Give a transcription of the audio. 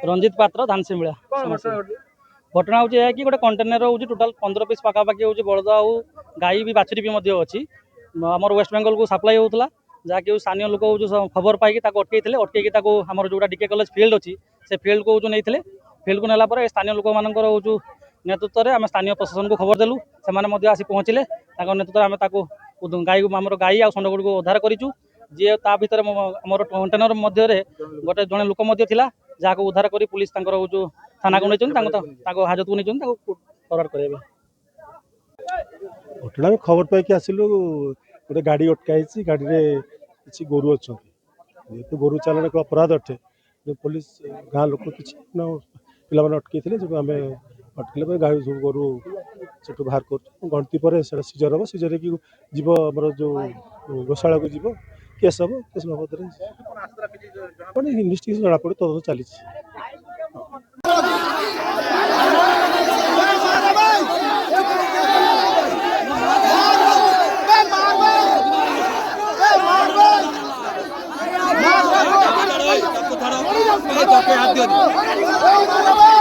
रंजित पात्र धानसिमिला घटना हूँ यह कि गोटे कंटेनर हूँ टोटाल 15 पीस पाखापाखि हूँ बलद आउ गाई भी बाछुरी भी अच्छी आम वेस्ट बेंगल को सप्लाई होता जहाँकि स्थानीय लोक हूँ खबर पाई अटकई अटकई आम जो डीके कॉलेज फील्ड अच्छी से फील्ड को नहीं फील्ड को नेला स्थानीय लोक मान हूँ नेतृत्व में आम स्थानीय प्रशासन को खबर देलु से आसी पहुँचले नेतृत्व आम गाई आम गाई आ षंड गुड़ी को उद्धार करूँ जी ता भर आम कंटेनर मध्य गोटे जड़े लोक जहाँ को उद्धार कर पुलिस हूँ थाना को नहीं हाजत को नहीं फरवर्ड करेंगे। घटना में खबर पाई आसिलु गोटे गाड़ी अटकाई गाड़ी में किसी गोरु अच्छा जेहतु गोरु चालान एक अपराध अटे पुलिस गाँ लोक किसी पिला अटकई जो आम अटकले गाड़ी सब गोरु से बाहर कर गणति पर सीजर हम सीजर की जीव आम जो गोशाला को जीव केस हम केस बाबद इन्वेस्टिगेशन जना पड़े तदंत चली हाथ